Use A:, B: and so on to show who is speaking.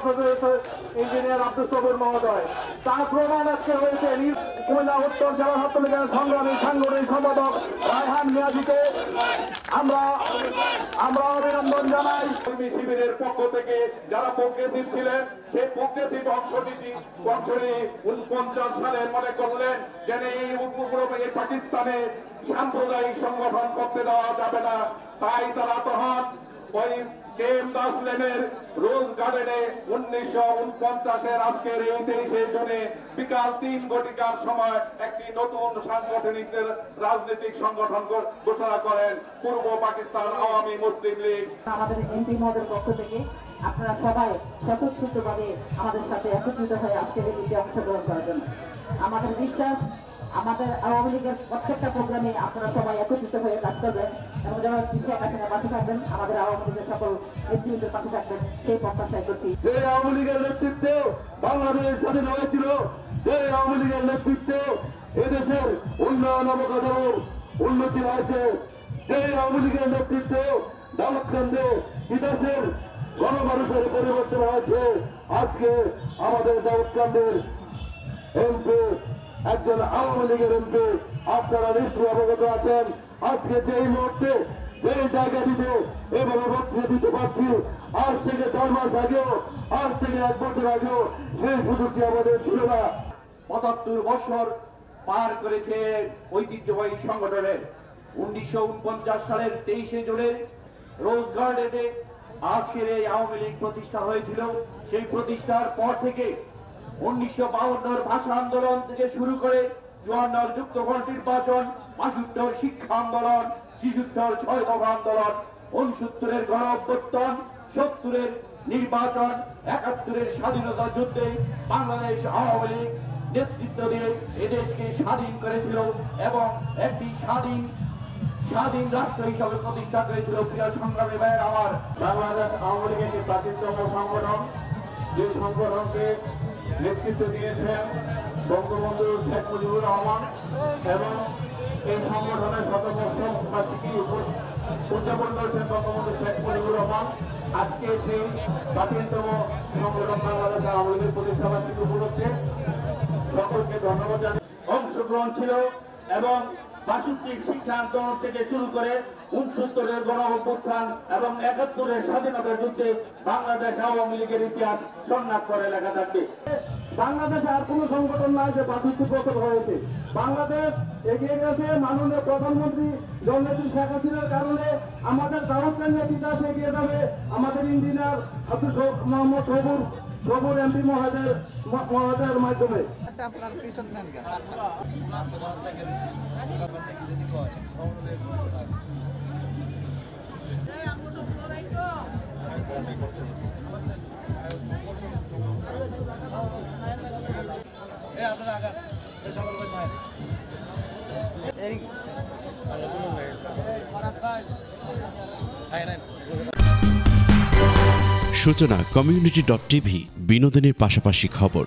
A: হয়েছে ইঞ্জিনিয়ার আব্দুল সবুর মহোদয়। তার প্রমাণ আজকে হয়েছে কুমিল্লা উত্তর জেলা ছাত্রলীগের সংগ্রামী সাংগঠনিক সম্পাদক রায়হান মিয়াজিকে আমরা অভিনন্দন জানাই।
B: কর্মী শিবিরের পক্ষ থেকে যারা প্রগ্রেসিভ ছিলেন সেই প্রগ্রেসিভ অংশটি 49 সালে মনে করলেন যে এই উপগ্রহে পাকিস্তানে সাম্প্রদায়িক সংগঠন করতে দেওয়া যাবে না। তাই তারা তখন ওই কেএম দাস লেনের রোজ গার্ডেনে 1949 আজকের এই 23 জুনে বিকাল 3 ঘটিকার সময় একটি নতুন সাংগঠনিক রাজনৈতিক সংগঠন ঘোষণা করেন পূর্ব পাকিস্তান আওয়ামী মুসলিম লীগ।
C: আমাদের এমপি মহোদয়ের পক্ষ থেকে আপনারা সবাই স্বতঃস্ফূর্তভাবে আমাদের সাথে একত্রিত হয়ে আজকের এই দিকে অংশগ্রহণ করার জন্য আমাদের বিশ্বাস আমাদের আওয়ামী লীগের প্রত্যেকটা প্রোগ্রামে আপনারা সবাই একত্রিত হয়ে কাজ করবেন এবং যারা কৃষক এখানে পাশে থাকবেন আমাদের আওয়ামী লীগের সকল নেতৃত্বের পাশে থাকবেন সেই প্রত্যাশায় করছি।
D: যে আওয়ামী লীগের নেতৃত্বে বাংলাদেশ স্বাধীন হয়েছিল, যে আওয়ামী লীগের নেতৃত্বে এদেশের উন্নয়ন অবকাঠামোর উন্নতি হয়েছে, যে আওয়ামী লীগের নেতৃত্বে দাউদকান্দে ইতিহাসের গণমানুষের পরিবর্তন হয়েছে। আজকে আমাদের দাউদকান্দের এমপি একজন আওয়ামী লীগের এমপি, আপনারা নিশ্চয়ই অবগত আছেন। আজকে যে মুহূর্তে যে জায়গাটিতে এভাবে বক্তব্য দিতে পারছি, আজ থেকে 4 মাস আগেও, আজ থেকে 1 বছর আগেও সেই সুযোগটি আমাদের ছিল না।
E: 75 বছর পার করেছে ঐতিহ্যবাহী সংগঠনের। 1949 সালের 23 জুনে রোজ গার্ডেনে আজকের এই আওয়ামী লীগ প্রতিষ্ঠা হয়েছিল। সেই প্রতিষ্ঠার পর থেকে 1952 ভাষা আন্দোলন থেকে শুরু করে 54 যুক্তফ্রন্ট নির্বাচন, 62 শিক্ষা আন্দোলন, 66 6 দফা আন্দোলন, 69 গণ অভ্যুত্থান, 70 নির্বাচন, 71 স্বাধীনতা যুদ্ধে বাংলাদেশ আওয়ামী লীগ নেতৃত্ব দিয়ে এদেশকে স্বাধীন করেছিল এবং একটি স্বাধীন রাষ্ট্র হিসাবে প্রতিষ্ঠা করেছিল। প্রিয় সংগ্রামী ভাইয়ের আমার,
A: বাংলাদেশ আওয়ামী লীগের একটি প্রাচীনতম সংগঠন, যে সংগঠনকে নেতৃত্ব দিয়েছেন বঙ্গবন্ধু শেখ মুজিবুর রহমান এবং এই সংগঠনের 100 বার্ষিকী উদযাপন করেছেন বঙ্গবন্ধু শেখ মুজিবুর রহমান। আজকে সেই প্রাচীনতম সংগঠন বাংলাদেশ আওয়ামী লীগের প্রতিষ্ঠা বার্ষিকী উপলক্ষে সকলকে ধন্যবাদ জানাই। অংশগ্রহণ ছিল এবং 62 শিক্ষা আন্দোলন থেকে শুরু করে 69 গণ অভ্যুত্থান এবং 71 স্বাধীনতা যুদ্ধে বাংলাদেশ আওয়ামী লীগের ইতিহাস সন্ন্যাস করে লেখা থাকবে। বাংলাদেশে আর কোন সংগঠন নাই যে 62 বছর হয়েছে। বাংলাদেশ এগিয়ে গেছে মাননীয় প্রধানমন্ত্রী জননেত্রী শেখ হাসিনার কারণে। আমাদের দাউদকান্দির ইতিহাস এগিয়ে যাবে আমাদের ইঞ্জিনিয়ার আব্দুল মোহাম্মদ সবুর এমপি মহোদয়ের মাধ্যমে।
F: সূচনা community.tv বিনোদনের পাশাপাশি খবর।